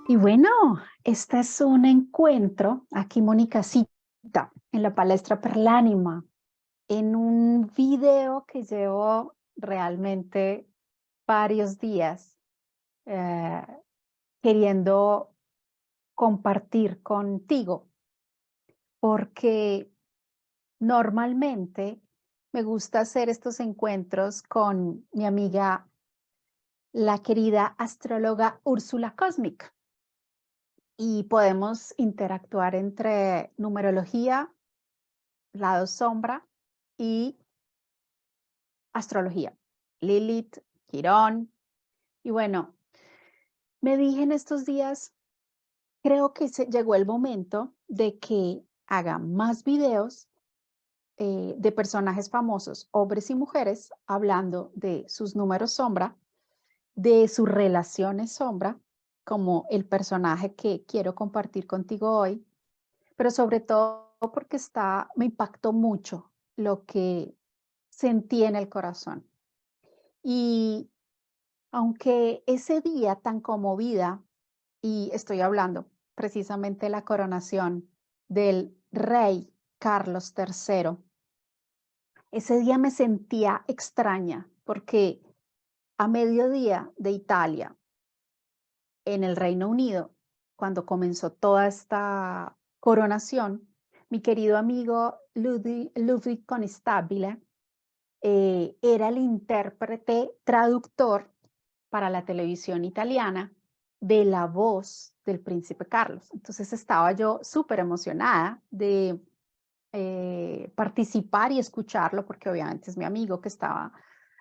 Y bueno, este es un encuentro, aquí Mónica cita, en la palestra Perlánima, en un video que llevo realmente varios días eh, queriendo compartir contigo, porque normalmente me gusta hacer estos encuentros con mi amiga, la querida astróloga Úrsula Cosmic, y podemos interactuar entre numerología, lado sombra y astrología. Lilith, Quirón. Y bueno, me dije en estos días, creo que llegó el momento de que haga más videos de personajes famosos, hombres y mujeres, hablando de sus números sombra, de sus relaciones sombra, como el personaje que quiero compartir contigo hoy, pero sobre todo porque me impactó mucho lo que sentí en el corazón. Y aunque ese día tan conmovida, y estoy hablando precisamente de la coronación del rey Carlos III, ese día me sentía extraña porque a mediodía de Italia, en el Reino Unido, cuando comenzó toda esta coronación, mi querido amigo Ludwig Conestabile era el intérprete traductor para la televisión italiana de la voz del príncipe Carlos. Entonces estaba yo súper emocionada de participar y escucharlo, porque obviamente es mi amigo que estaba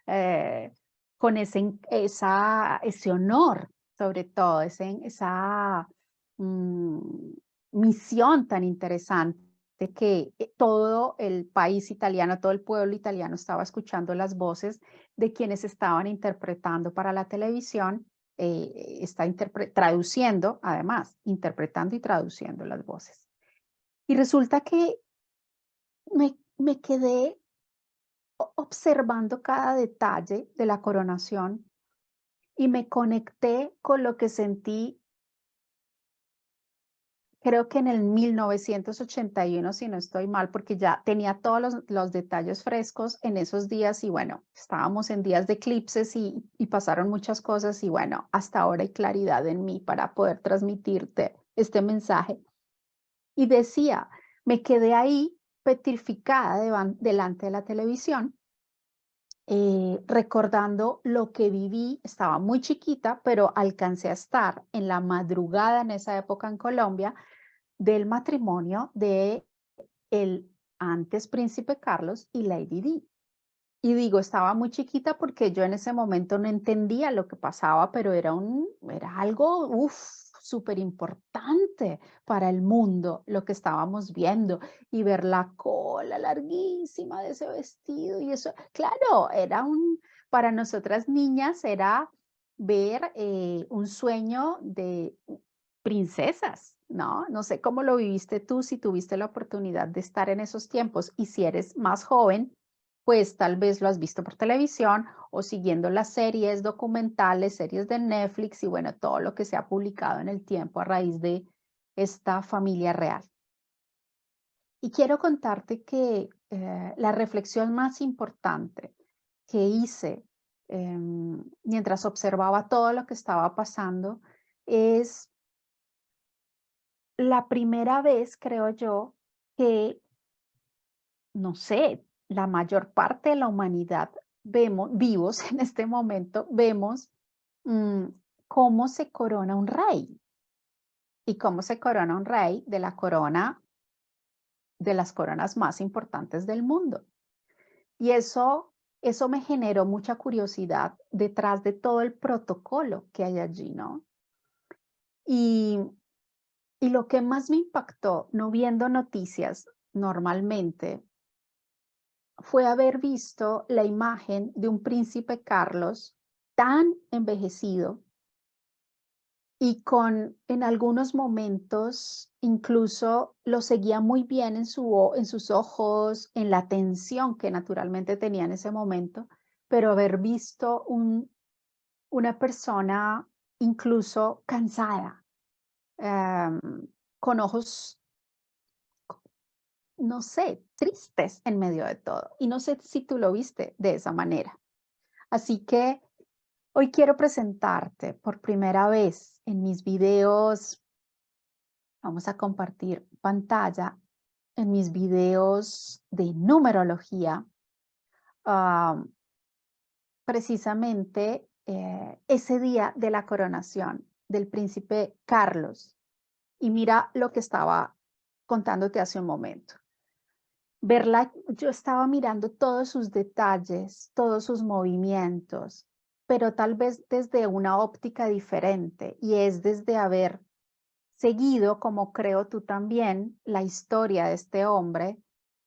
eh, con ese honor, sobre todo, esa mm, misión tan interesante de que todo el país italiano, todo el pueblo italiano estaba escuchando las voces de quienes estaban interpretando para la televisión, traduciendo, además, interpretando y traduciendo las voces. Y resulta que me quedé observando cada detalle de la coronación y me conecté con lo que sentí, creo que en el 1981, si no estoy mal, porque ya tenía todos los detalles frescos en esos días y bueno, estábamos en días de eclipses y pasaron muchas cosas y bueno, hasta ahora hay claridad en mí para poder transmitirte este mensaje. Y decía, me quedé ahí petrificada delante de la televisión, recordando lo que viví. Estaba muy chiquita, pero alcancé a estar en la madrugada en esa época en Colombia del matrimonio de el antes príncipe Carlos y Lady Di. Y digo, estaba muy chiquita porque yo en ese momento no entendía lo que pasaba, pero era algo, súper importante para el mundo lo que estábamos viendo y ver la cola larguísima de ese vestido y eso, claro, para nosotras niñas era ver un sueño de princesas, ¿no? No sé cómo lo viviste tú, si tuviste la oportunidad de estar en esos tiempos y si eres más joven pues tal vez lo has visto por televisión o siguiendo las series documentales, series de Netflix y bueno, todo lo que se ha publicado en el tiempo a raíz de esta familia real. Y quiero contarte que la reflexión más importante que hice mientras observaba todo lo que estaba pasando es la primera vez, creo yo, que no sé, la mayor parte de la humanidad vivos en este momento, vemos mm, cómo se corona un rey y cómo se corona un rey de la corona, de las coronas más importantes del mundo. Y eso me generó mucha curiosidad detrás de todo el protocolo que hay allí, ¿no? Y, y lo que más me impactó, no viendo noticias normalmente, fue haber visto la imagen de un príncipe Carlos tan envejecido y en algunos momentos incluso lo seguía muy bien en sus ojos, en la tensión que naturalmente tenía en ese momento, pero haber visto una persona incluso cansada, em, con ojos, no sé, tristes en medio de todo. Y no sé si tú lo viste de esa manera. Así que hoy quiero presentarte por primera vez en mis videos. Vamos a compartir pantalla en mis videos de numerología, ah, precisamente ese día de la coronación del príncipe Carlos. Y mira lo que estaba contándote hace un momento. Verla, yo estaba mirando todos sus detalles, todos sus movimientos, pero tal vez desde una óptica diferente, y es desde haber seguido, como creo tú también, la historia de este hombre,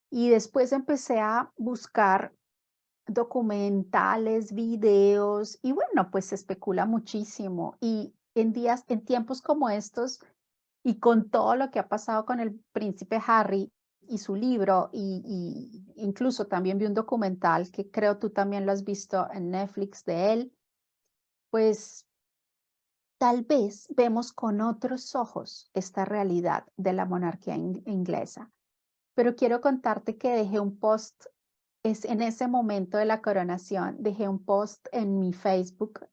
y después empecé a buscar documentales, videos, y bueno, pues se especula muchísimo. Y en tiempos como estos, y con todo lo que ha pasado con el príncipe Harry y su libro, y incluso también vi un documental que creo tú también lo has visto en Netflix de él, pues tal vez vemos con otros ojos esta realidad de la monarquía inglesa. Pero quiero contarte que dejé un post, es en ese momento de la coronación, dejé un post en mi Facebook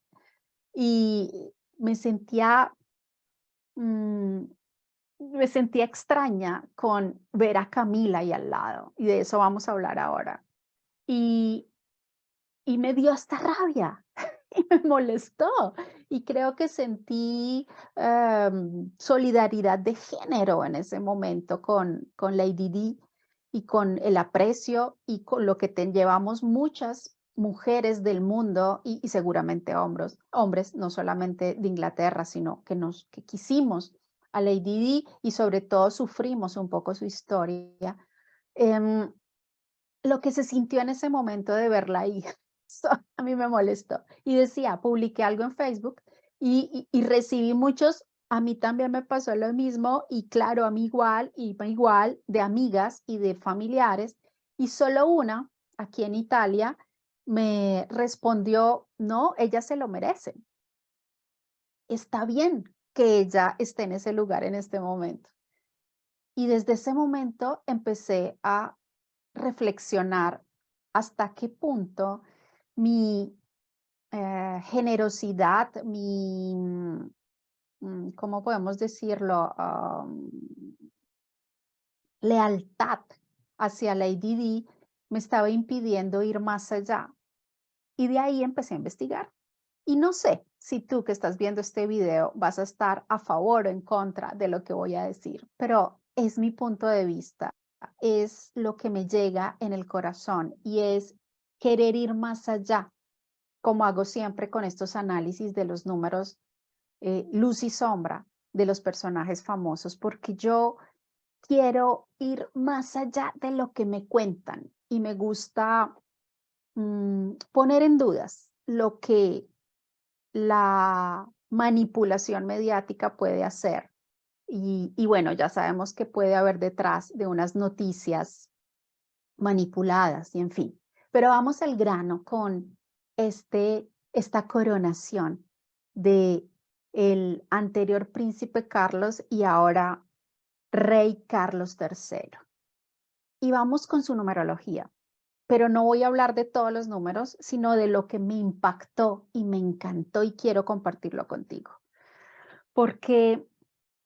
y me sentía, mm, me sentía extraña con ver a Camila ahí al lado, y de eso vamos a hablar ahora. Y, y me dio hasta rabia y me molestó. Y creo que sentí solidaridad de género en ese momento con Lady Di y con el aprecio y con lo que llevamos muchas mujeres del mundo y seguramente hombres, no solamente de Inglaterra, sino que quisimos a Lady Di y sobre todo sufrimos un poco su historia. Em, lo que se sintió en ese momento de verla ahí, eso a mí me molestó. Y decía, publiqué algo en Facebook y recibí muchos, a mí también me pasó lo mismo, y claro, a mí igual, y igual de amigas y de familiares, y solo una, aquí en Italia, me respondió, no, ella se lo merece. Está bien que ella esté en ese lugar en este momento. Y desde ese momento empecé a reflexionar hasta qué punto mi generosidad, ¿cómo podemos decirlo? Lealtad hacia Lady Di me estaba impidiendo ir más allá. Y de ahí empecé a investigar. Y no sé si tú que estás viendo este video vas a estar a favor o en contra de lo que voy a decir, pero es mi punto de vista, es lo que me llega en el corazón y es querer ir más allá, como hago siempre con estos análisis de los números, luz y sombra de los personajes famosos, porque yo quiero ir más allá de lo que me cuentan y me gusta poner en dudas lo que la manipulación mediática puede hacer. Y bueno, ya sabemos que puede haber detrás de unas noticias manipuladas y en fin. Pero vamos al grano con esta coronación de el anterior príncipe Carlos y ahora rey Carlos III. Y vamos con su numerología. Pero no voy a hablar de todos los números, sino de lo que me impactó y me encantó y quiero compartirlo contigo. Porque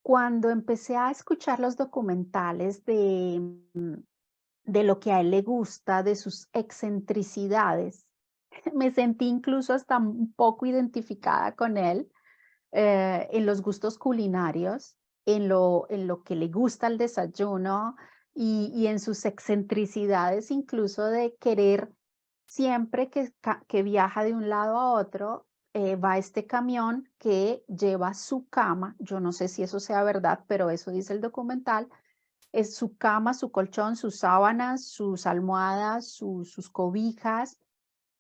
cuando empecé a escuchar los documentales de lo que a él le gusta, de sus excentricidades, me sentí incluso hasta un poco identificada con él en los gustos culinarios, en lo que le gusta el desayuno y en sus excentricidades, incluso de querer siempre que viaja de un lado a otro, va este camión que lleva su cama. Yo no sé si eso sea verdad, pero eso dice el documental. Es su cama, su colchón, sus sábanas, sus almohadas, sus cobijas.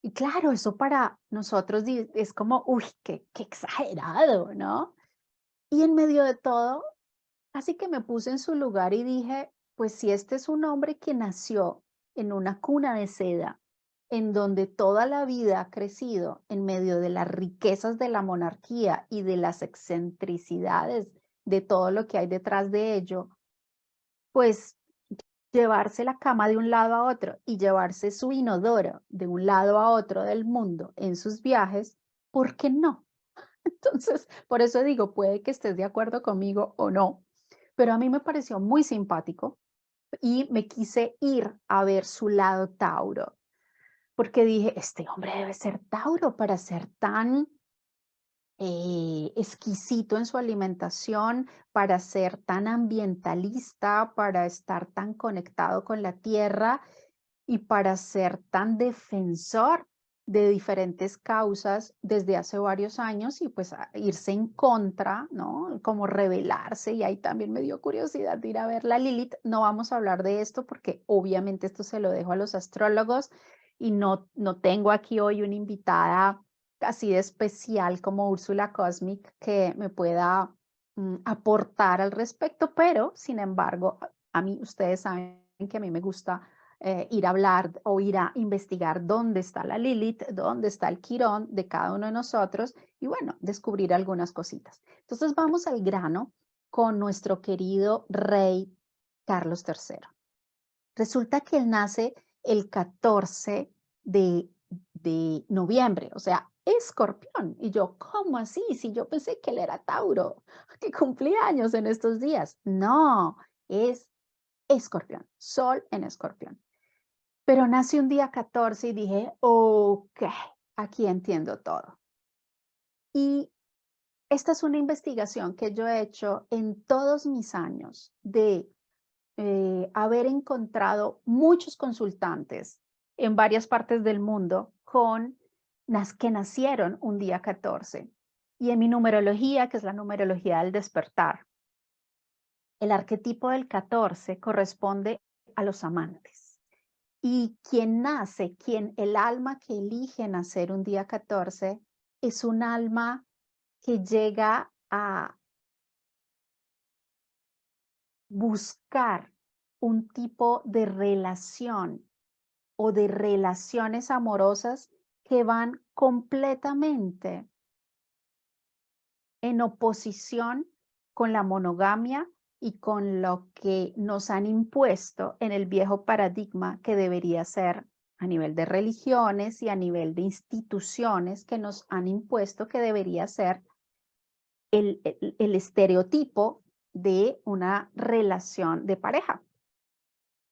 Y claro, eso para nosotros es como, uy, qué exagerado, ¿no? Y en medio de todo, así que me puse en su lugar y dije, pues si este es un hombre que nació en una cuna de seda, en donde toda la vida ha crecido en medio de las riquezas de la monarquía y de las excentricidades de todo lo que hay detrás de ello, pues llevarse la cama de un lado a otro y llevarse su inodoro de un lado a otro del mundo en sus viajes, ¿por qué no? Entonces, por eso digo, puede que estés de acuerdo conmigo o no, pero a mí me pareció muy simpático y me quise ir a ver su lado Tauro, porque dije, este hombre debe ser Tauro para ser tan exquisito en su alimentación, para ser tan ambientalista, para estar tan conectado con la tierra y para ser tan defensor de diferentes causas desde hace varios años y pues irse en contra, ¿no? Como rebelarse y ahí también me dio curiosidad de ir a ver la Lilith. No vamos a hablar de esto porque obviamente esto se lo dejo a los astrólogos y no tengo aquí hoy una invitada así de especial como Úrsula Cosmic que me pueda aportar al respecto, pero sin embargo, a mí ustedes saben que a mí me gusta ir a hablar o ir a investigar dónde está la Lilith, dónde está el Quirón de cada uno de nosotros y bueno, descubrir algunas cositas. Entonces vamos al grano con nuestro querido rey Carlos III. Resulta que él nace el 14 de noviembre, o sea, Escorpión. Y yo, ¿cómo así? Si yo pensé que él era Tauro, que cumplía años en estos días. No, es Escorpión, Sol en Escorpión. Pero nací un día 14 y dije, ok, aquí entiendo todo. Y esta es una investigación que yo he hecho en todos mis años de haber encontrado muchos consultantes en varias partes del mundo con las que nacieron un día 14. Y en mi numerología, que es la numerología del despertar, el arquetipo del 14 corresponde a los amantes. Y quien nace, el alma que elige nacer un día 14, es un alma que llega a buscar un tipo de relación o de relaciones amorosas que van completamente en oposición con la monogamia y con lo que nos han impuesto en el viejo paradigma que debería ser a nivel de religiones y a nivel de instituciones que nos han impuesto que debería ser el estereotipo de una relación de pareja.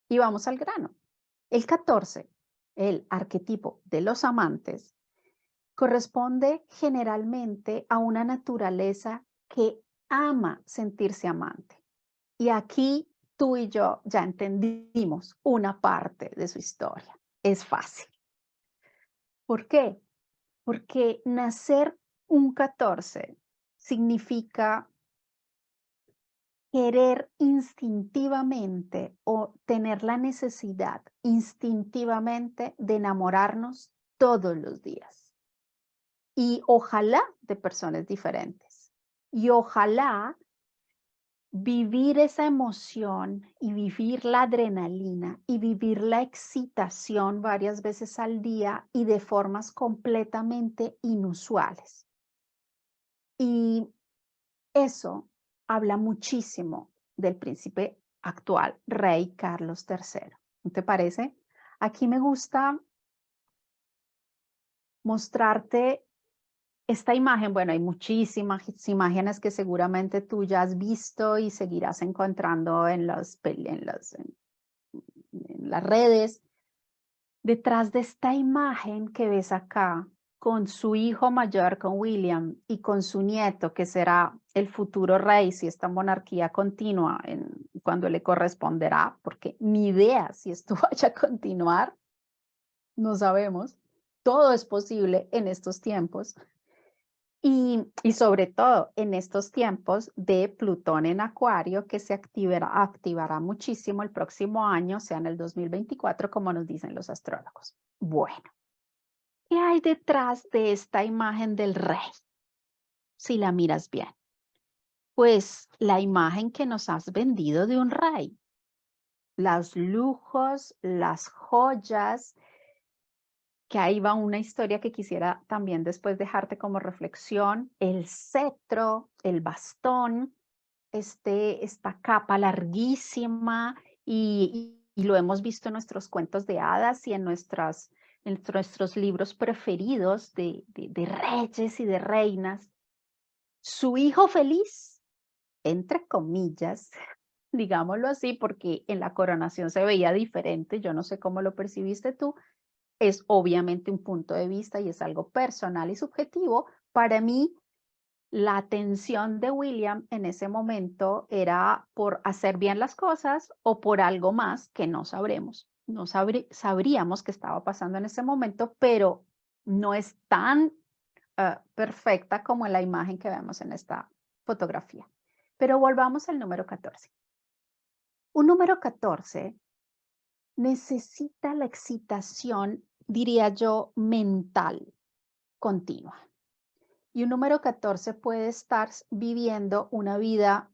Y vamos al grano. El 14, el arquetipo de los amantes, corresponde generalmente a una naturaleza que ama sentirse amante. Y aquí tú y yo ya entendimos una parte de su historia. Es fácil. ¿Por qué? Porque nacer un 14 significa querer instintivamente o tener la necesidad instintivamente de enamorarnos todos los días. Y ojalá de personas diferentes. Y ojalá vivir esa emoción y vivir la adrenalina y vivir la excitación varias veces al día y de formas completamente inusuales. Y eso habla muchísimo del príncipe actual, rey Carlos III. ¿No te parece? Aquí me gusta mostrarte esta imagen. Bueno, hay muchísimas imágenes que seguramente tú ya has visto y seguirás encontrando en las redes. Detrás de esta imagen que ves acá, con su hijo mayor, con William, y con su nieto, que será el futuro rey, si esta monarquía continúa cuando le corresponderá, porque ni idea si esto vaya a continuar, no sabemos. Todo es posible en estos tiempos. Y sobre todo en estos tiempos de Plutón en Acuario, que se activará muchísimo el próximo año, o sea, en el 2024, como nos dicen los astrólogos. Bueno, ¿qué hay detrás de esta imagen del rey? Si la miras bien, pues la imagen que nos has vendido de un rey. Los lujos, las joyas, que ahí va una historia que quisiera también después dejarte como reflexión, el cetro, el bastón, esta capa larguísima y lo hemos visto en nuestros cuentos de hadas y en nuestros libros preferidos de reyes y de reinas. Su hijo feliz, entre comillas, digámoslo así, porque en la coronación se veía diferente, yo no sé cómo lo percibiste tú, es obviamente un punto de vista y es algo personal y subjetivo. Para mí, la atención de William en ese momento era por hacer bien las cosas o por algo más que no sabremos. No sabríamos qué estaba pasando en ese momento, pero no es tan perfecta como en la imagen que vemos en esta fotografía. Pero volvamos al número 14. Un número 14 necesita la excitación, diría yo, mental continua. Y un número 14 puede estar viviendo una vida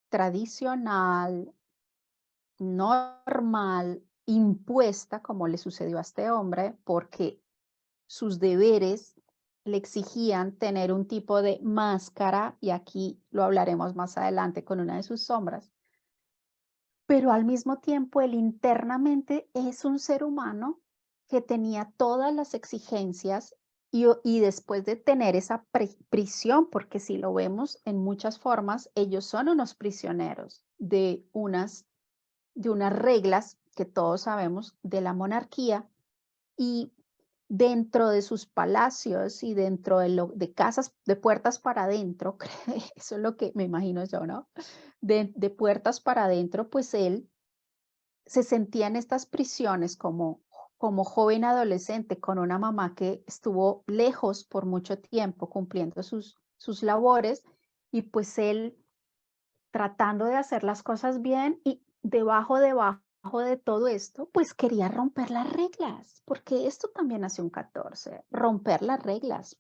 tradicional, normal, impuesta, como le sucedió a este hombre, porque sus deberes le exigían tener un tipo de máscara, y aquí lo hablaremos más adelante con una de sus sombras, pero al mismo tiempo él internamente es un ser humano que tenía todas las exigencias y después de tener esa prisión, porque si lo vemos en muchas formas, ellos son unos prisioneros de unas reglas que todos sabemos de la monarquía y dentro de sus palacios y dentro de casas de puertas para adentro, eso es lo que me imagino yo, ¿no? De puertas para adentro, pues él se sentía en estas prisiones como joven adolescente con una mamá que estuvo lejos por mucho tiempo cumpliendo sus labores y pues él tratando de hacer las cosas bien y debajo de todo esto, pues quería romper las reglas, porque esto también hace un 14, romper las reglas.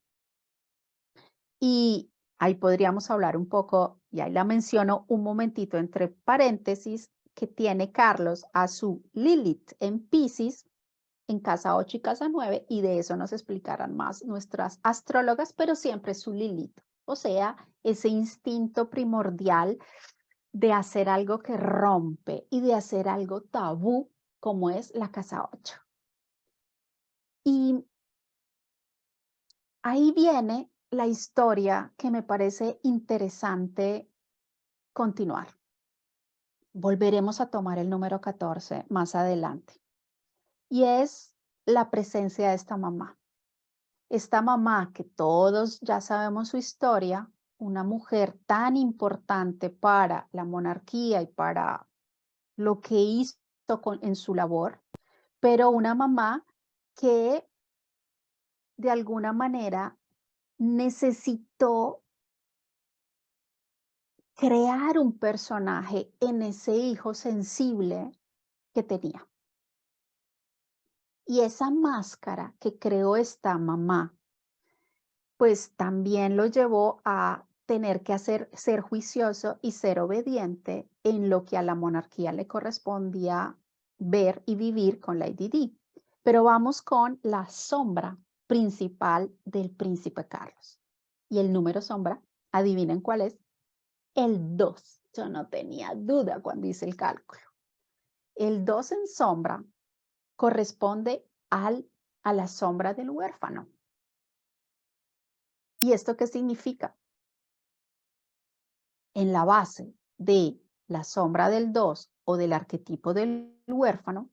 Y ahí podríamos hablar un poco, y ahí la menciono un momentito entre paréntesis, que tiene Carlos a su Lilith en Piscis, en casa 8 y casa 9, y de eso nos explicarán más nuestras astrólogas, pero siempre su Lilith, o sea, ese instinto primordial de hacer algo que rompe y de hacer algo tabú, como es la casa 8. Y ahí viene la historia que me parece interesante continuar. Volveremos a tomar el número 14 más adelante. Y es la presencia de esta mamá. Esta mamá que todos ya sabemos su historia, una mujer tan importante para la monarquía y para lo que hizo en su labor, pero una mamá que de alguna manera necesitó crear un personaje en ese hijo sensible que tenía. Y esa máscara que creó esta mamá, pues también lo llevó a tener que ser juicioso y ser obediente en lo que a la monarquía le correspondía ver y vivir con Lady Di. Pero vamos con la sombra principal del príncipe Carlos. Y el número sombra, adivinen cuál es, el 2. Yo no tenía duda cuando hice el cálculo. El 2 en sombra corresponde a la sombra del huérfano. ¿Y esto qué significa? En la base de la sombra del 2 o del arquetipo del huérfano,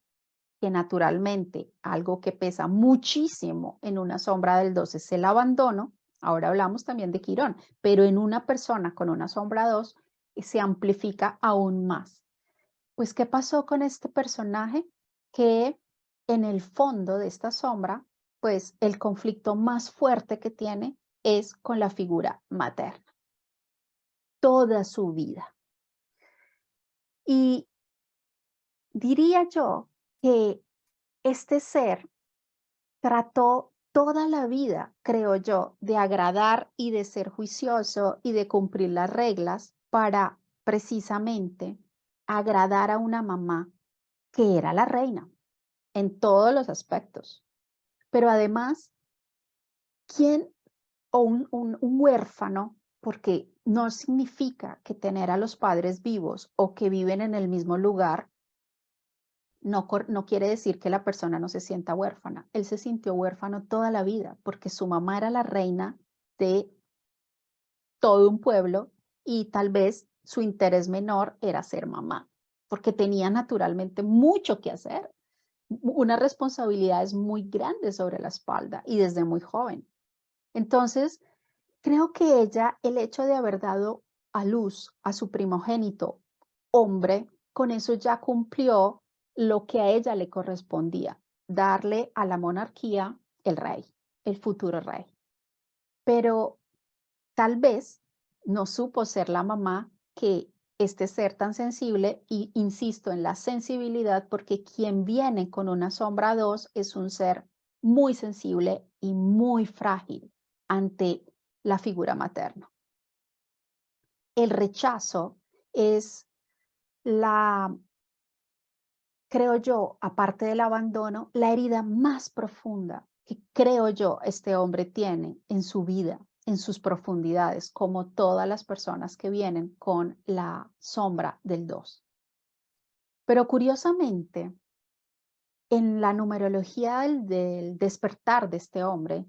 que naturalmente algo que pesa muchísimo en una sombra del 2 es el abandono, ahora hablamos también de Quirón, pero en una persona con una sombra 2 se amplifica aún más. Pues, ¿qué pasó con este personaje? Que en el fondo de esta sombra, pues el conflicto más fuerte que tiene es con la figura materna, toda su vida. Y diría yo que este ser trató toda la vida, creo yo, de agradar y de ser juicioso y de cumplir las reglas para precisamente agradar a una mamá que era la reina en todos los aspectos. Pero además, ¿quién o un huérfano porque no significa que tener a los padres vivos o que viven en el mismo lugar no quiere decir que la persona no se sienta huérfana. Él se sintió huérfano toda la vida porque su mamá era la reina de todo un pueblo y tal vez su interés menor era ser mamá, porque tenía naturalmente mucho que hacer, unas responsabilidades muy grandes sobre la espalda y desde muy joven. Entonces, creo que ella, el hecho de haber dado a luz a su primogénito hombre, con eso ya cumplió lo que a ella le correspondía, darle a la monarquía el rey, el futuro rey. Pero tal vez no supo ser la mamá que este ser tan sensible, y insisto en la sensibilidad, porque quien viene con una sombra 2 es un ser muy sensible y muy frágil ante la figura materna. El rechazo es la, creo yo, aparte del abandono, la herida más profunda que creo yo este hombre tiene en su vida, en sus profundidades, como todas las personas que vienen con la sombra del 2. Pero curiosamente, en la numerología del despertar de este hombre,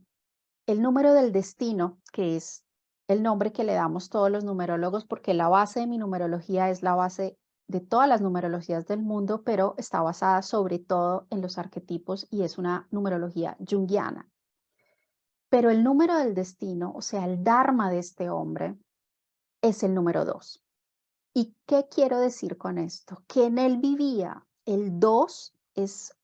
el número del destino, que es el nombre que le damos todos los numerólogos, porque la base de mi numerología es la base de todas las numerologías del mundo, pero está basada sobre todo en los arquetipos y es una numerología junguiana. Pero el número del destino, o sea, el dharma de este hombre, es el número 2. ¿Y qué quiero decir con esto? Que en él vivía el 2 es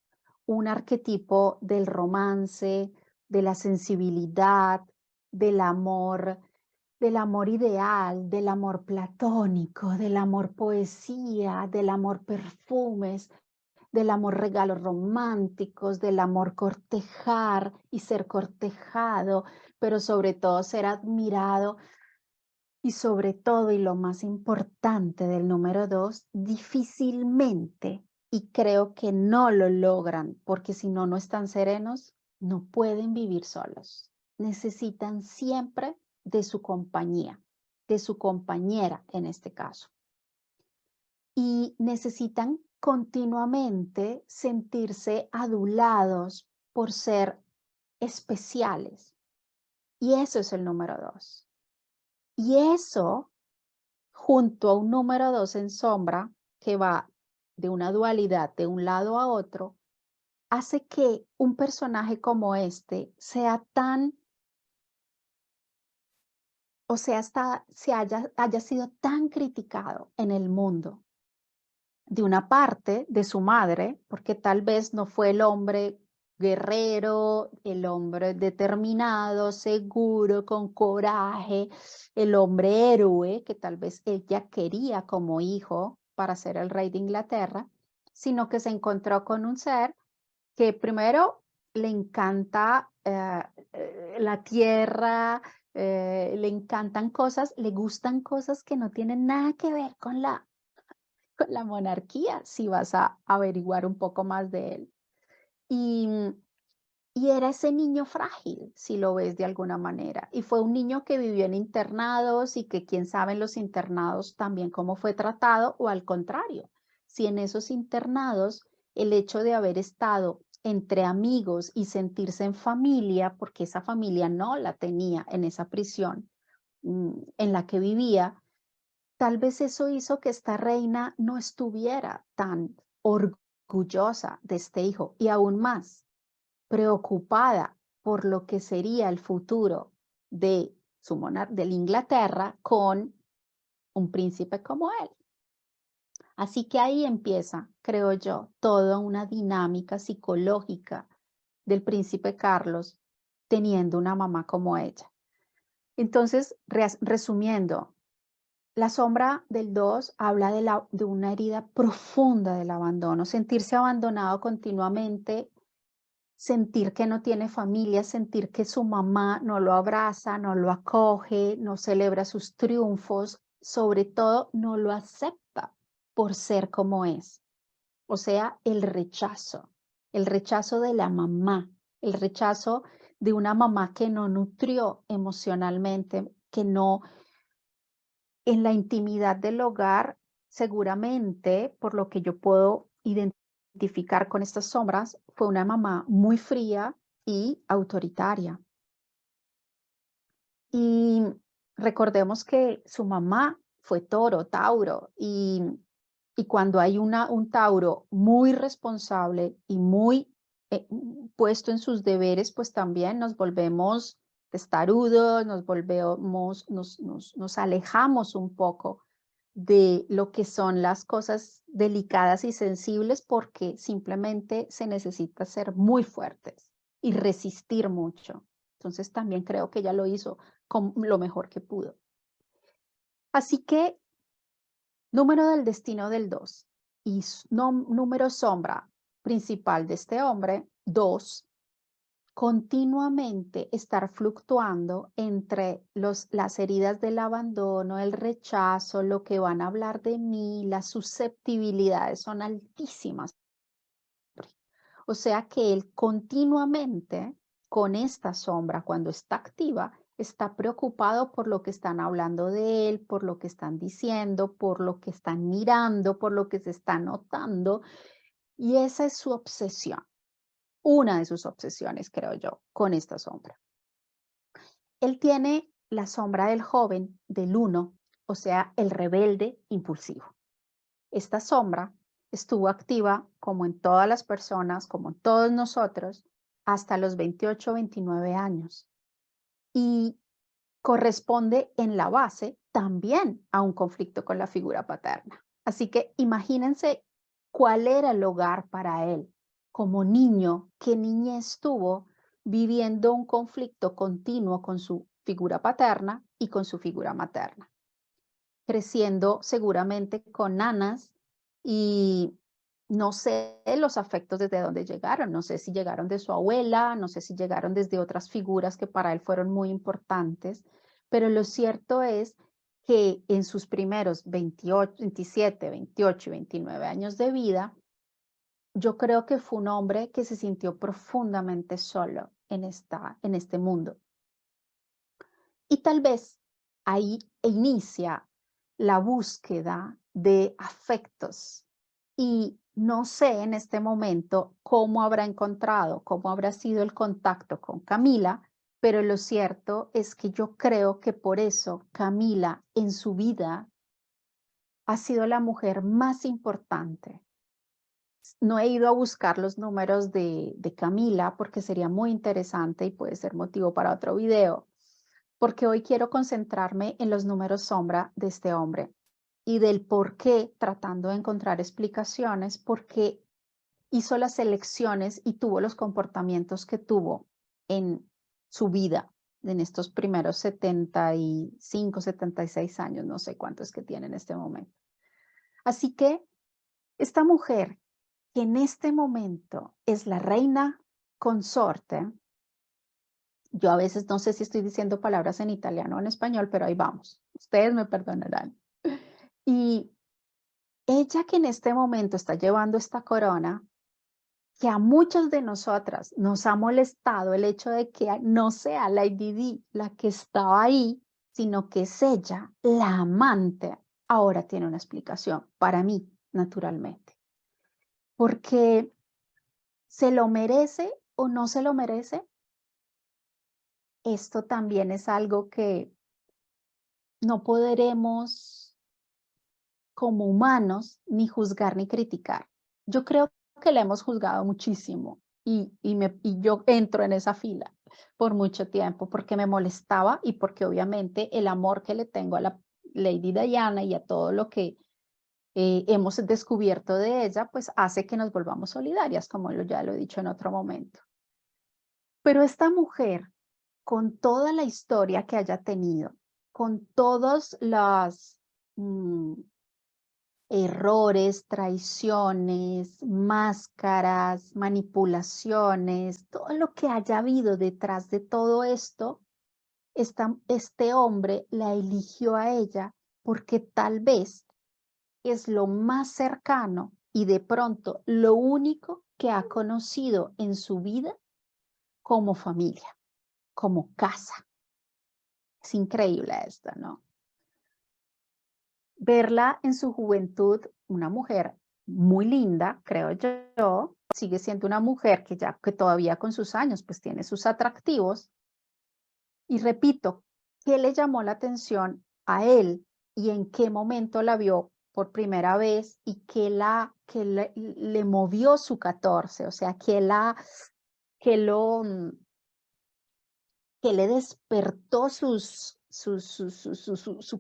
un arquetipo del romance, de la sensibilidad, del amor ideal, del amor platónico, del amor poesía, del amor perfumes, del amor regalos románticos, del amor cortejar y ser cortejado, pero sobre todo ser admirado y sobre todo, y lo más importante del número 2, difícilmente, y creo que no lo logran, porque si no, no están serenos, no pueden vivir solos. Necesitan siempre de su compañía, de su compañera en este caso. Y necesitan continuamente sentirse adulados por ser especiales. Y eso es el número 2. Y eso, junto a un número 2 en sombra, que va de una dualidad de un lado a otro, hace que un personaje como este sea tan, o sea, haya sido tan criticado en el mundo. De una parte, de su madre, porque tal vez no fue el hombre guerrero, el hombre determinado, seguro, con coraje, el hombre héroe que tal vez ella quería como hijo para ser el rey de Inglaterra, sino que se encontró con un ser que primero le encanta la tierra, le encantan cosas, le gustan cosas que no tienen nada que ver con la monarquía, si vas a averiguar un poco más de él. Y, y era ese niño frágil, si lo ves de alguna manera. Y fue un niño que vivió en internados y que quién sabe en los internados también cómo fue tratado o al contrario, si en esos internados el hecho de haber estado entre amigos y sentirse en familia, porque esa familia no la tenía en esa prisión en la que vivía, tal vez eso hizo que esta reina no estuviera tan orgullosa de este hijo y aún más preocupada por lo que sería el futuro de de la Inglaterra con un príncipe como él. Así que ahí empieza, creo yo, toda una dinámica psicológica del príncipe Carlos teniendo una mamá como ella. Entonces, resumiendo, la sombra del 2 habla de una herida profunda del abandono, sentirse abandonado continuamente, sentir que no tiene familia, sentir que su mamá no lo abraza, no lo acoge, no celebra sus triunfos, sobre todo no lo acepta por ser como es. O sea, el rechazo de la mamá, el rechazo de una mamá que no nutrió emocionalmente, que no en la intimidad del hogar, seguramente, por lo que yo puedo identificar con estas sombras, fue una mamá muy fría y autoritaria. Y recordemos que su mamá fue Toro, Tauro, y cuando hay un Tauro muy responsable y muy puesto en sus deberes, pues también nos volvemos testarudos, nos volvemos, nos alejamos un poco de lo que son las cosas delicadas y sensibles porque simplemente se necesita ser muy fuertes y resistir mucho. Entonces también creo que ella lo hizo con lo mejor que pudo. Así que número del destino del 2 y número sombra principal de este hombre, 2, continuamente estar fluctuando entre las heridas del abandono, el rechazo, lo que van a hablar de mí, las susceptibilidades son altísimas. O sea que él continuamente con esta sombra, cuando está activa, está preocupado por lo que están hablando de él, por lo que están diciendo, por lo que están mirando, por lo que se está notando. Y esa es su obsesión, una de sus obsesiones, creo yo, con esta sombra. Él tiene la sombra del joven, del uno, o sea, el rebelde impulsivo. Esta sombra estuvo activa, como en todas las personas, como en todos nosotros, hasta los 28 o 29 años. Y corresponde en la base también a un conflicto con la figura paterna. Así que imagínense cuál era el hogar para él. Como niño, qué niñez tuvo viviendo un conflicto continuo con su figura paterna y con su figura materna. Creciendo seguramente con nanas y no sé los afectos desde dónde llegaron, no sé si llegaron de su abuela, no sé si llegaron desde otras figuras que para él fueron muy importantes, pero lo cierto es que en sus primeros 28, 27, 28 y 29 años de vida, yo creo que fue un hombre que se sintió profundamente solo en este mundo. Y tal vez ahí inicia la búsqueda de afectos. Y no sé en este momento cómo habrá encontrado, cómo habrá sido el contacto con Camila, pero lo cierto es que yo creo que por eso Camila en su vida ha sido la mujer más importante. No he ido a buscar los números de Camila porque sería muy interesante y puede ser motivo para otro video, porque hoy quiero concentrarme en los números sombra de este hombre y del por qué, tratando de encontrar explicaciones, por qué hizo las elecciones y tuvo los comportamientos que tuvo en su vida, en estos primeros 75, 76 años, no sé cuánto es que tiene en este momento. Así que esta mujer, que en este momento es la reina consorte, yo a veces no sé si estoy diciendo palabras en italiano o en español, pero ahí vamos. Ustedes me perdonarán. Y ella que en este momento está llevando esta corona, que a muchas de nosotras nos ha molestado el hecho de que no sea Lady Di la que estaba ahí, sino que es ella, la amante, ahora tiene una explicación para mí, naturalmente. Porque ¿se lo merece o no se lo merece? Esto también es algo que no podremos como humanos ni juzgar ni criticar. Yo creo que la hemos juzgado muchísimo y yo entro en esa fila por mucho tiempo porque me molestaba y porque obviamente el amor que le tengo a la Lady Diana y a todo lo que hemos descubierto de ella, pues hace que nos volvamos solidarias, como ya lo he dicho en otro momento. Pero esta mujer, con toda la historia que haya tenido, con todos los errores, traiciones, máscaras, manipulaciones, todo lo que haya habido detrás de todo esto, este hombre la eligió a ella porque tal vez es lo más cercano y de pronto lo único que ha conocido en su vida como familia, como casa. Es increíble esto, ¿no? verla en su juventud, una mujer muy linda, creo yo, sigue siendo una mujer que todavía con sus años, pues tiene sus atractivos. Y repito, ¿qué le llamó la atención a él y en qué momento la vio por primera vez y le movió su 14? O sea, que lo, que le despertó su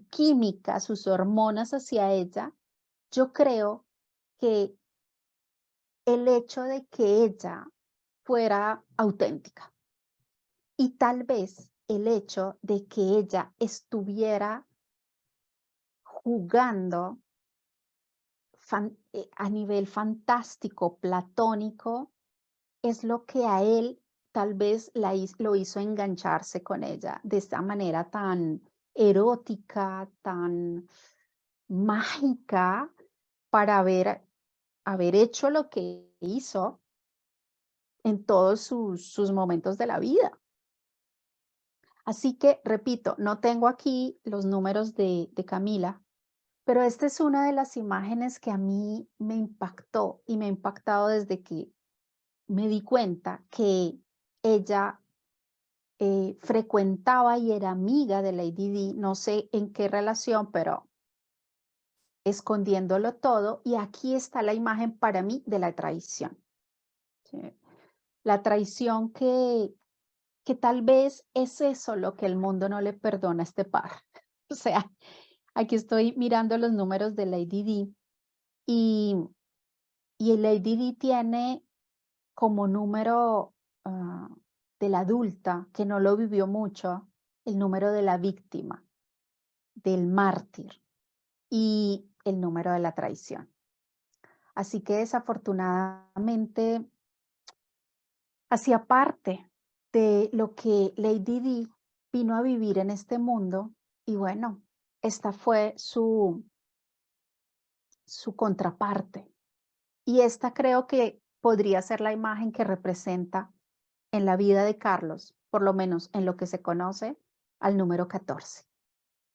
química, sus hormonas hacia ella. Yo creo que el hecho de que ella fuera auténtica y tal vez el hecho de que ella estuviera jugando a nivel fantástico, platónico, es lo que a él tal vez lo hizo engancharse con ella de esta manera tan erótica, tan mágica, para haber hecho lo que hizo en todos sus momentos de la vida. Así que, repito, no tengo aquí los números de Camila, pero esta es una de las imágenes que a mí me impactó y me ha impactado desde que me di cuenta que ella frecuentaba y era amiga de Lady Di, no sé en qué relación, pero escondiéndolo todo. Y aquí está la imagen para mí de la traición. ¿Sí? La traición que tal vez es eso lo que el mundo no le perdona a este par. O sea, aquí estoy mirando los números de Lady Di y Lady Di tiene como número de la adulta, que no lo vivió mucho, el número de la víctima, del mártir y el número de la traición. Así que desafortunadamente hacía parte de lo que Lady Di vino a vivir en este mundo y bueno, esta fue su contraparte. Y esta creo que podría ser la imagen que representa en la vida de Carlos, por lo menos en lo que se conoce, al número 14,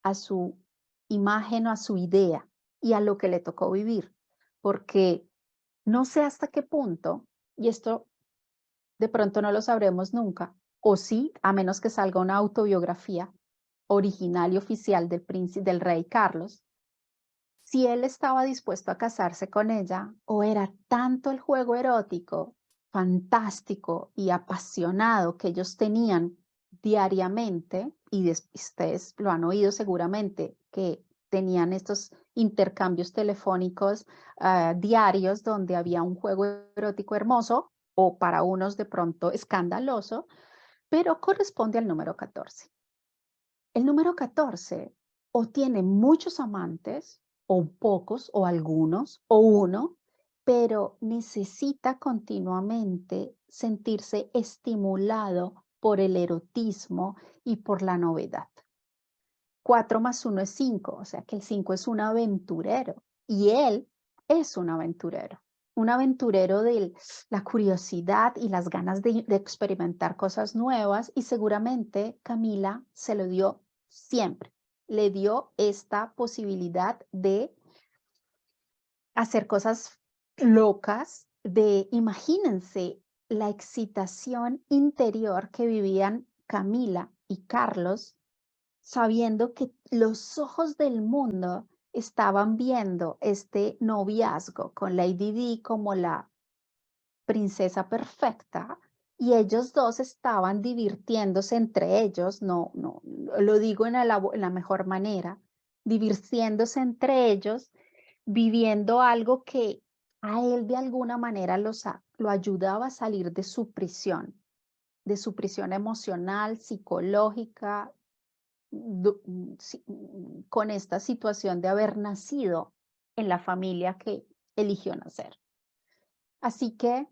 a su imagen o a su idea y a lo que le tocó vivir. Porque no sé hasta qué punto, y esto de pronto no lo sabremos nunca, o sí, a menos que salga una autobiografía original y oficial del rey Carlos, si él estaba dispuesto a casarse con ella o era tanto el juego erótico, fantástico y apasionado que ellos tenían diariamente, y ustedes lo han oído seguramente, que tenían estos intercambios telefónicos diarios donde había un juego erótico hermoso o para unos de pronto escandaloso, pero corresponde al número 14. El número 14 o tiene muchos amantes, o pocos, o algunos, o uno, pero necesita continuamente sentirse estimulado por el erotismo y por la novedad. 4 más 1 es 5, o sea que el 5 es un aventurero y él es un aventurero de la curiosidad y las ganas de experimentar cosas nuevas y seguramente Camila se lo dio siempre, le dio esta posibilidad de hacer cosas locas, imagínense la excitación interior que vivían Camila y Carlos sabiendo que los ojos del mundo estaban viendo este noviazgo con Lady Di como la princesa perfecta y ellos dos estaban divirtiéndose entre ellos, no, lo digo en la mejor manera, divirtiéndose entre ellos, viviendo algo que a él de alguna manera lo ayudaba a salir de su prisión emocional, psicológica, con esta situación de haber nacido en la familia que eligió nacer. Así que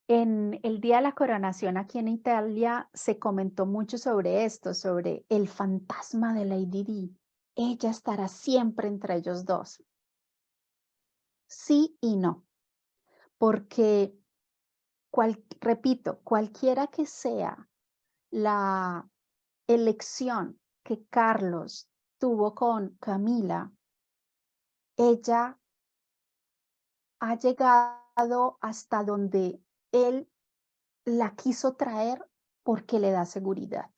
en el día de la coronación aquí en Italia se comentó mucho sobre esto, sobre el fantasma de Lady Di. Ella estará siempre entre ellos dos. Sí y no, porque, repito, cualquiera que sea la elección que Carlos estuvo con Camila, ella ha llegado hasta donde él la quiso traer porque le da seguridad,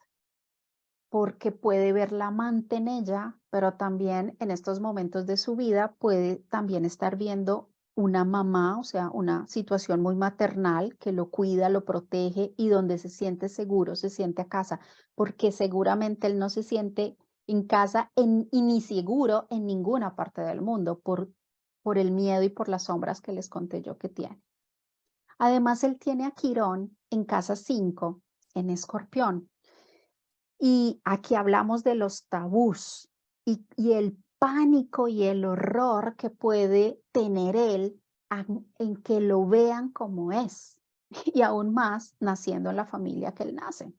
porque puede ver la amante en ella, pero también en estos momentos de su vida puede también estar viendo una mamá, o sea, una situación muy maternal que lo cuida, lo protege y donde se siente seguro, se siente a casa, porque seguramente él no se siente en casa y ni seguro en ninguna parte del mundo por el miedo y por las sombras que les conté yo que tiene. Además, él tiene a Quirón en casa 5, en Escorpión. Y aquí hablamos de los tabús y el pánico y el horror que puede tener él en que lo vean como es, y aún más naciendo en la familia que él nace.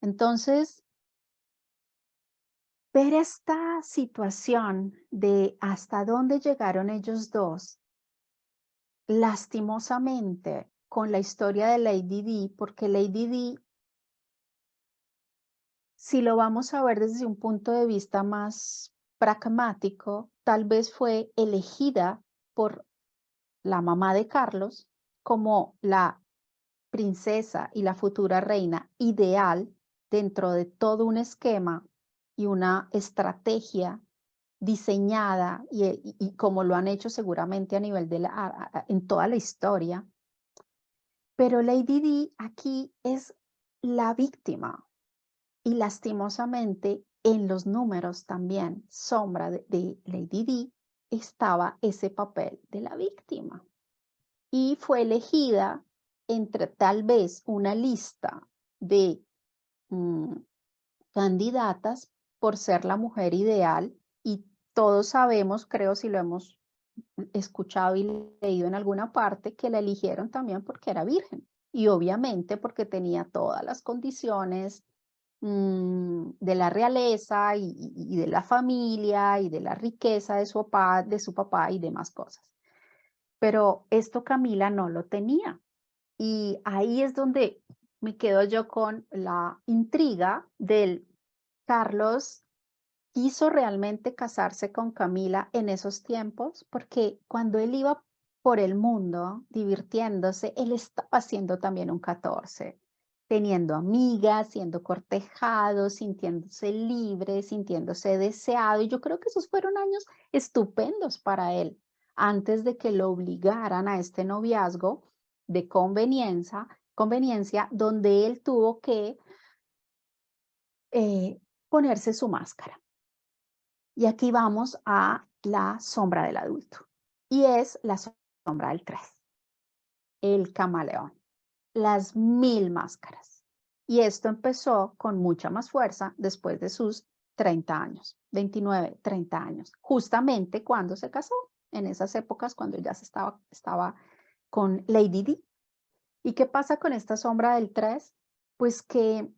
Entonces, ver esta situación de hasta dónde llegaron ellos dos, lastimosamente, con la historia de Lady Di, porque Lady Di, si lo vamos a ver desde un punto de vista más pragmático, tal vez fue elegida por la mamá de Carlos como la princesa y la futura reina ideal dentro de todo un esquema y una estrategia diseñada y como lo han hecho seguramente a nivel de en toda la historia. Pero Lady Di aquí es la víctima. Y lastimosamente, en los números también, sombra de Lady Di, estaba ese papel de la víctima. Y fue elegida entre tal vez una lista de candidatas por ser la mujer ideal. Y todos sabemos, creo si lo hemos escuchado y leído en alguna parte, que la eligieron también porque era virgen. Y obviamente porque tenía todas las condiciones de la realeza y de la familia y de la riqueza de su papá y demás cosas. Pero esto Camila no lo tenía. Y ahí es donde me quedo yo con la intriga del Carlos. ¿Quiso realmente casarse con Camila en esos tiempos? Porque cuando él iba por el mundo divirtiéndose, él estaba haciendo también un 14, teniendo amigas, siendo cortejado, sintiéndose libre, sintiéndose deseado. Y yo creo que esos fueron años estupendos para él, antes de que lo obligaran a este noviazgo de conveniencia donde él tuvo que ponerse su máscara. Y aquí vamos a la sombra del adulto. Y es la sombra del 3, el camaleón, las 1000 máscaras. Y esto empezó con mucha más fuerza después de sus 30 años, 29, 30 años, justamente cuando se casó, en esas épocas cuando ya estaba con Lady Di. ¿Y qué pasa con esta sombra del 3? Pues que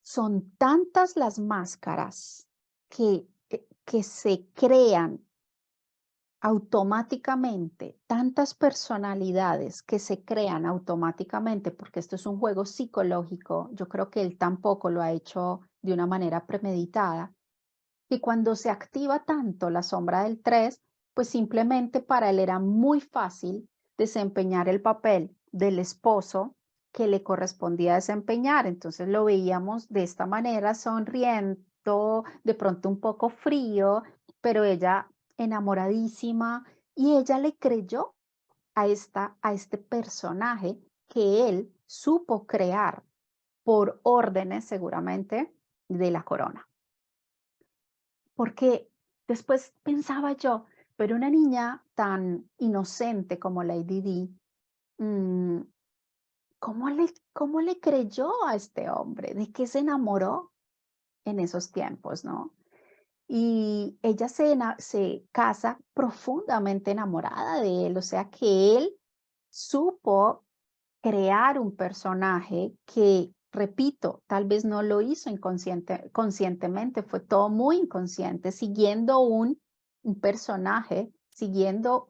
son tantas las máscaras que se crean automáticamente, tantas personalidades que se crean automáticamente, porque esto es un juego psicológico, yo creo que él tampoco lo ha hecho de una manera premeditada, y cuando se activa tanto la sombra del 3, pues simplemente para él era muy fácil desempeñar el papel del esposo que le correspondía desempeñar. Entonces lo veíamos de esta manera, sonriendo, de pronto un poco frío, pero ella enamoradísima, y ella le creyó a este personaje que él supo crear por órdenes seguramente de la corona. Porque después pensaba yo, pero una niña tan inocente como Lady Di, mm, ¿cómo le creyó a este hombre? ¿De qué se enamoró en esos tiempos, no? Y ella se casa profundamente enamorada de él, o sea que él supo crear un personaje que, repito, tal vez no lo hizo conscientemente, fue todo muy inconsciente, siguiendo un personaje, siguiendo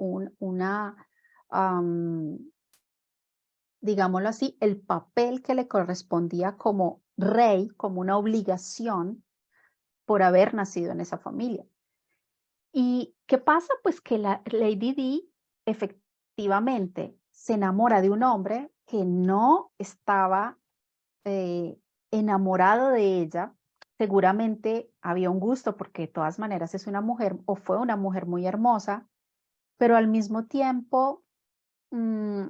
digámoslo así, el papel que le correspondía como rey, como una obligación, por haber nacido en esa familia. ¿Y qué pasa? Pues que la Lady Di efectivamente se enamora de un hombre que no estaba eh, enamorado de ella. Seguramente había un gusto porque de todas maneras es una mujer o fue una mujer muy hermosa, pero al mismo tiempo mm,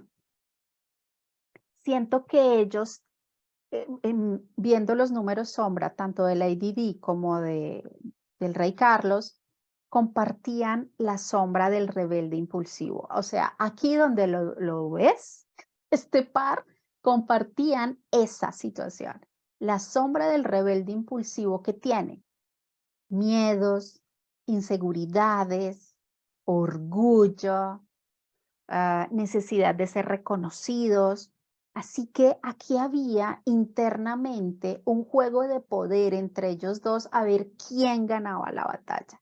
siento que ellos, viendo los números sombra, tanto de Lady Di como del rey Carlos, compartían la sombra del rebelde impulsivo. O sea, aquí donde lo ves, este par compartían esa situación, la sombra del rebelde impulsivo que tiene miedos, inseguridades, orgullo, necesidad de ser reconocidos. Así que aquí había internamente un juego de poder entre ellos dos a ver quién ganaba la batalla.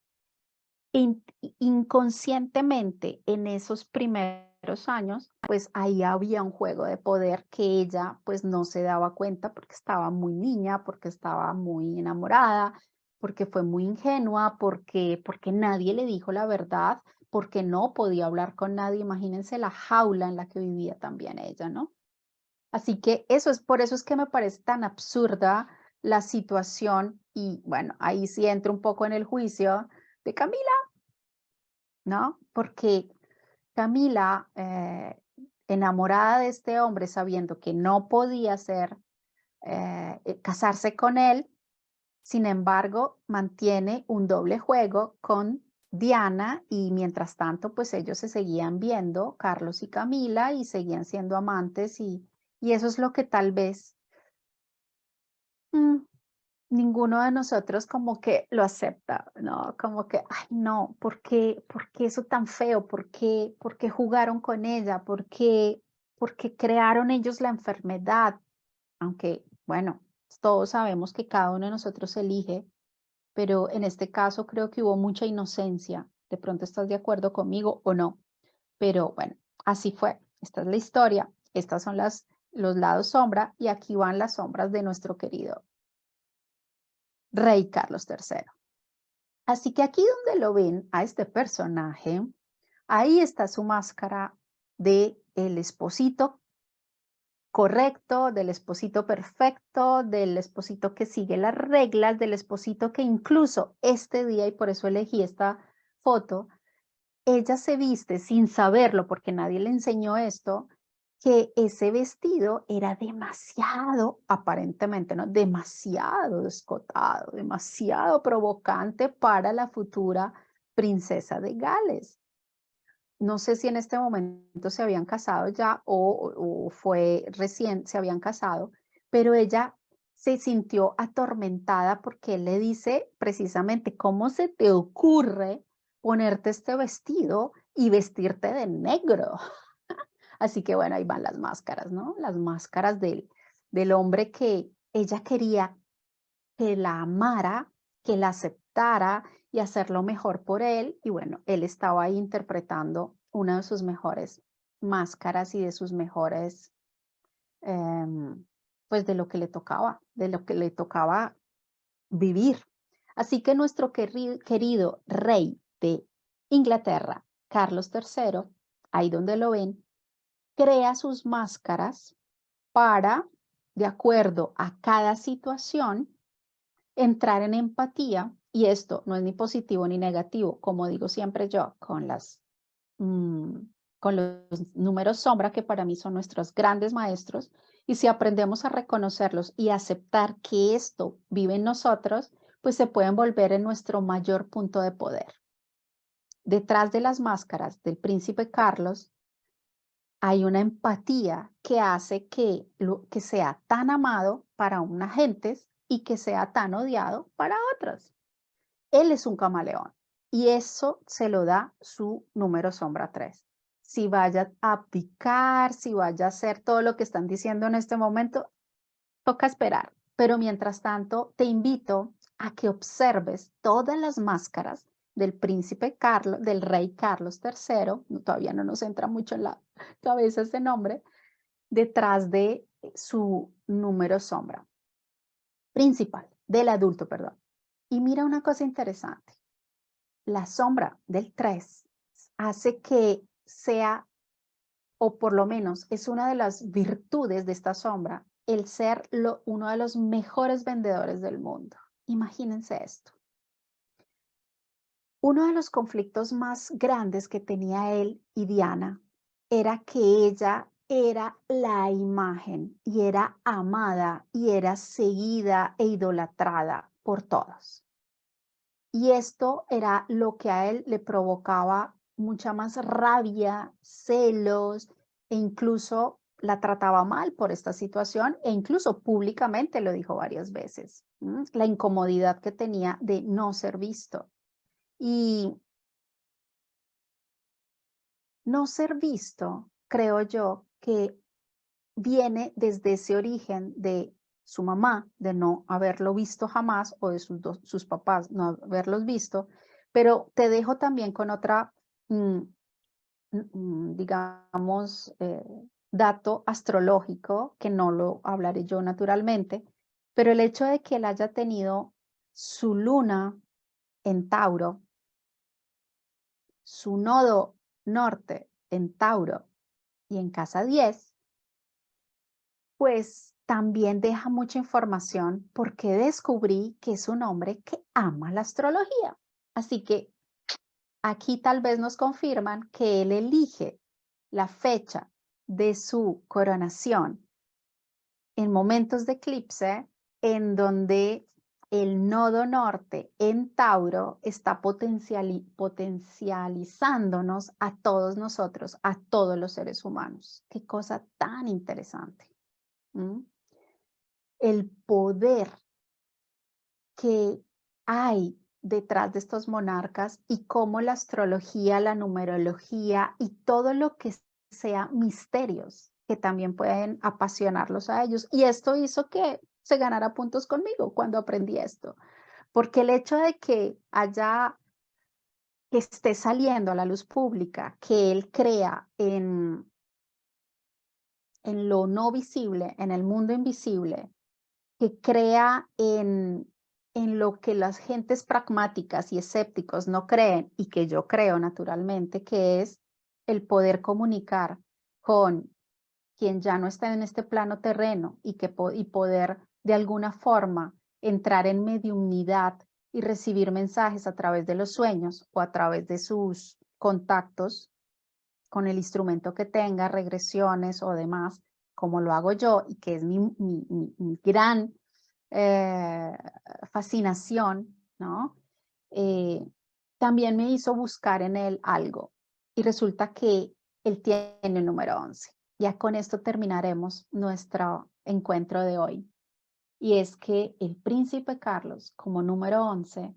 Inconscientemente en esos primeros años, pues ahí había un juego de poder que ella pues no se daba cuenta porque estaba muy niña, porque estaba muy enamorada, porque fue muy ingenua, porque nadie le dijo la verdad, porque no podía hablar con nadie. Imagínense la jaula en la que vivía también ella, ¿no? Así que por eso es que me parece tan absurda la situación y bueno, ahí sí entro un poco en el juicio de Camila, ¿no? Porque Camila, enamorada de este hombre, sabiendo que no podía casarse con él, sin embargo, mantiene un doble juego con Diana y mientras tanto, pues ellos se seguían viendo, Carlos y Camila, y seguían siendo amantes y eso es lo que tal vez mm, ninguno de nosotros como que lo acepta, ¿no? Como que, ay, no, por qué eso tan feo? Por qué jugaron con ella? Por qué crearon ellos la enfermedad? Aunque, bueno, todos sabemos que cada uno de nosotros elige, pero en este caso creo que hubo mucha inocencia. De pronto estás de acuerdo conmigo o no, pero bueno, así fue. Esta es la historia. Estas son los lados sombra y aquí van las sombras de nuestro querido rey Carlos III. Así que aquí donde lo ven a este personaje, ahí está su máscara de el esposito correcto, del esposito perfecto, del esposito que sigue las reglas, del esposito que incluso este día, y por eso elegí esta foto, ella se viste sin saberlo, porque nadie le enseñó esto, que ese vestido era demasiado, aparentemente, ¿no? Demasiado descotado, demasiado provocante para la futura princesa de Gales. No sé si en este momento se habían casado ya o fue recién, se habían casado, pero ella se sintió atormentada porque él le dice precisamente, ¿cómo se te ocurre ponerte este vestido y vestirte de negro? Así que bueno, ahí van las máscaras, ¿no? Las máscaras del hombre que ella quería que la amara, que la aceptara y hacer lo mejor por él. Y bueno, él estaba ahí interpretando una de sus mejores máscaras y de sus mejores, pues de lo que le tocaba, de lo que le tocaba vivir. Así que nuestro querido rey de Inglaterra, Carlos III, ahí donde lo ven, crea sus máscaras para, de acuerdo a cada situación, entrar en empatía, y esto no es ni positivo ni negativo, como digo siempre yo, mm, con los números sombra, que para mí son nuestros grandes maestros, y si aprendemos a reconocerlos y aceptar que esto vive en nosotros, pues se pueden volver en nuestro mayor punto de poder. Detrás de las máscaras del príncipe Carlos hay una empatía que hace que sea tan amado para unas gentes y que sea tan odiado para otras. Él es un camaleón y eso se lo da su número sombra 3. Si vaya a abdicar, si vaya a hacer todo lo que están diciendo en este momento, toca esperar. Pero mientras tanto, te invito a que observes todas las máscaras del príncipe Carlos, del rey Carlos III, todavía no nos entra mucho en la cabeza ese nombre, detrás de su número sombra principal, del adulto, perdón. Y mira una cosa interesante. La sombra del 3 hace que sea, o por lo menos es una de las virtudes de esta sombra, el ser uno de los mejores vendedores del mundo. Imagínense esto. Uno de los conflictos más grandes que tenía él y Diana era que ella era la imagen y era amada y era seguida e idolatrada por todos. Y esto era lo que a él le provocaba mucha más rabia, celos, e incluso la trataba mal por esta situación, e incluso públicamente lo dijo varias veces, la incomodidad que tenía de no ser visto. Y no ser visto, creo yo, que viene desde ese origen de su mamá, de no haberlo visto jamás, o de sus papás no haberlos visto, pero te dejo también con otra, digamos, dato astrológico, que no lo hablaré yo naturalmente, pero el hecho de que él haya tenido su luna en Tauro, su nodo norte en Tauro y en casa 10, pues también deja mucha información porque descubrí que es un hombre que ama la astrología. Así que aquí tal vez nos confirman que él elige la fecha de su coronación en momentos de eclipse en donde el nodo norte en Tauro está potencializándonos a todos nosotros, a todos los seres humanos. Qué cosa tan interesante. El poder que hay detrás de estos monarcas y cómo la astrología, la numerología y todo lo que sea misterios que también pueden apasionarlos a ellos. Y esto hizo que se ganara puntos conmigo cuando aprendí esto, porque el hecho de que que esté saliendo a la luz pública, que él crea en lo no visible, en el mundo invisible, que crea en lo que las gentes pragmáticas y escépticos no creen y que yo creo naturalmente, que es el poder comunicar con quien ya no está en este plano terreno y poder de alguna forma entrar en mediunidad y recibir mensajes a través de los sueños o a través de sus contactos con el instrumento que tenga, regresiones o demás, como lo hago yo y que es mi gran fascinación, ¿no? También me hizo buscar en él algo y resulta que él tiene el número 11. Ya con esto terminaremos nuestro encuentro de hoy. Y es que el príncipe Carlos, como número 11,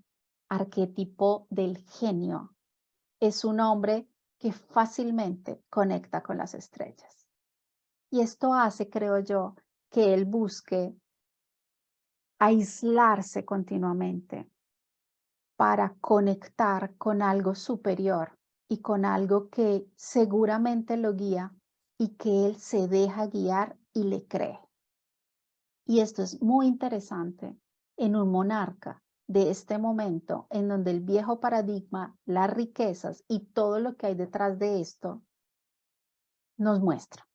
arquetipo del genio, es un hombre que fácilmente conecta con las estrellas. Y esto hace, creo yo, que él busque aislarse continuamente para conectar con algo superior y con algo que seguramente lo guía y que él se deja guiar y le cree. Y esto es muy interesante en un monarca de este momento en donde el viejo paradigma, las riquezas y todo lo que hay detrás de esto nos muestra.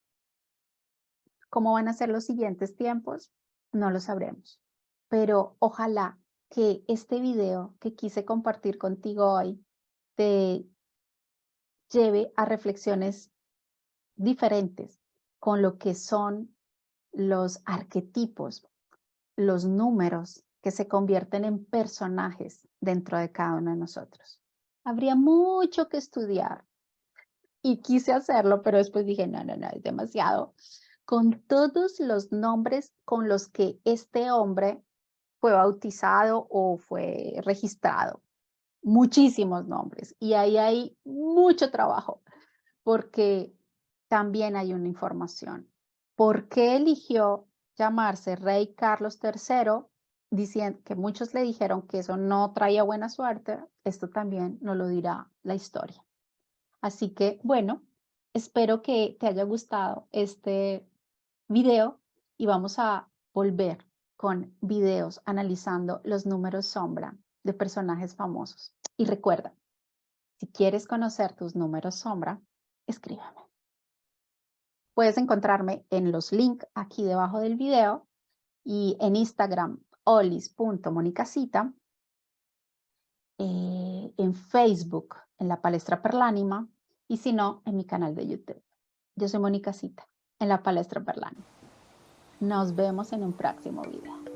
¿Cómo van a ser los siguientes tiempos? No lo sabremos, pero ojalá que este video que quise compartir contigo hoy te lleve a reflexiones diferentes con lo que son los arquetipos, los números que se convierten en personajes dentro de cada uno de nosotros. Habría mucho que estudiar y quise hacerlo, pero después dije, no, es demasiado. Con todos los nombres con los que este hombre fue bautizado o fue registrado. Muchísimos nombres. Y ahí hay mucho trabajo, porque también hay una información. ¿Por qué eligió llamarse Rey Carlos III? Diciendo que muchos le dijeron que eso no traía buena suerte. Esto también nos lo dirá la historia. Así que, bueno, espero que te haya gustado este video y vamos a volver con videos analizando los números sombra de personajes famosos. Y recuerda, si quieres conocer tus números sombra, escríbeme. Puedes encontrarme en los links aquí debajo del video y en Instagram olis.monicacita, en Facebook en la Palestra Perlánima y si no, en mi canal de YouTube. Yo soy Monicacita en la Palestra Perlánima. Nos vemos en un próximo video.